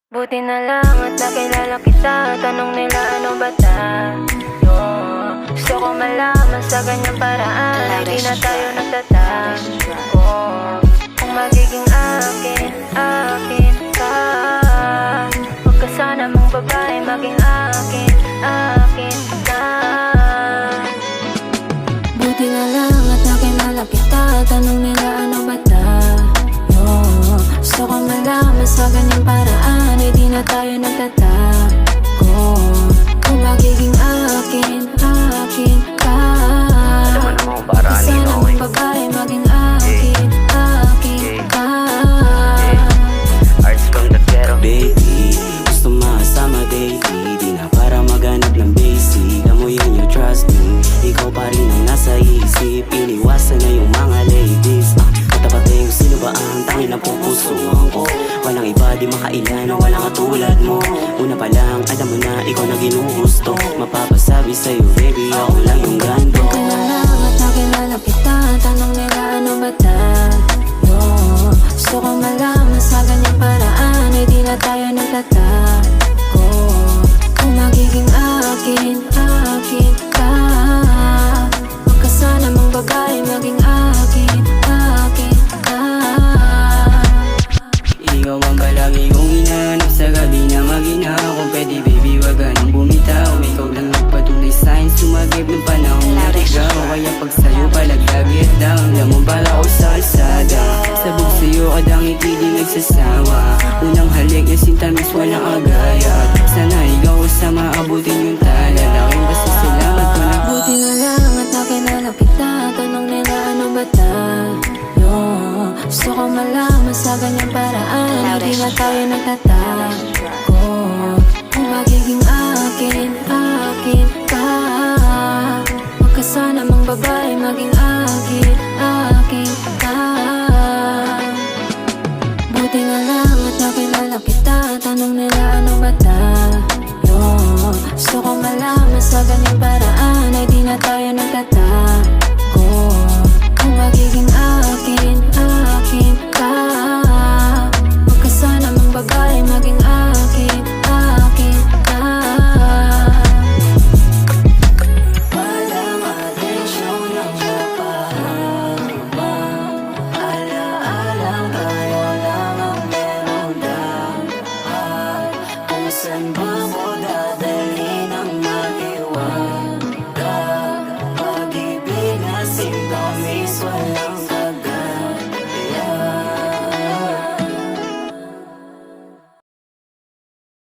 Buti na lang at nakilala kita. Tanong nila ano ba tayo? Gusto ko malaman sa ganyang paraan. Hindi na tayo nagtatago. Kung magiging akin, akin ka. Huwag ka sana mong babae, maging akin, akin ka. Buti na lang at nakilala kita. Tanong nila ano ba tayo? Gusto ko malaman sa ganyang paraan. Hindi na tayo nagtatago. Kung magiging akin, akin ka. Alam mo naman kung paraan sana nino, mong babae, maging akin, akin ka. Arts kong nagkero. Baby, gusto makasama daily. Di na para maghanap ng basic. Amoyan you, trust me. Ikaw pa rin ang nasa isip. Iniwasan na yung mga ladies. Katapat na yung sino ba ang tangin na pupusuan ko. Walang iba, di makailan, walang katulad mo. Una pa lang, alam mo na ikaw na ginugusto. Mapapasabi sa'yo, baby, ako lang yung gando. Buti na lang at nakilala kita. Tanong nila ano ba tayo? Gusto ko malaman sa ganyang paraan. Hindi na tayo nagtatago. Kung magiging akin, akin ka. Huwag ka sana mong babae, maging akin, akin ka. Ikaw ang palagi kong hinahanap sa gabi na magina. Kung pwede baby, wag ka nang bumitaw. Ikaw lang nagpatunay sa'kin, sumagip ng panahon na ligaw. Kaya pag sa'yo palaglag down. Alam mo bala ko sa kalsada. Sabog sa'yo kadang ngiti di nagsasawa. Unang halik na sintamis walang agayat. Sana ikaw sa maabutin yung talalaking. Basta salamat ko na. Buti na lang at nakilala kita. Tanong nila ano ba tayo? Gusto ko malaman sa ganyang paraan. Hindi na tayo nagtatago. Kung magiging akin, akin ka. Huwag ka sana mong babae, maging akin, akin ka. Buti na lang at nakilala kita. Tanong nila ano ba tayo? Gusto ko malaman sa ganyang paraan. Hindi na tayo nagtatago. Kung magiging akin, akin ka. Huwag ka sana mong babae, maging akin, akin ka. Walang atensyon ng napahaba. Ala-alang tayo lang ang meron dapat. Kung saan ba mo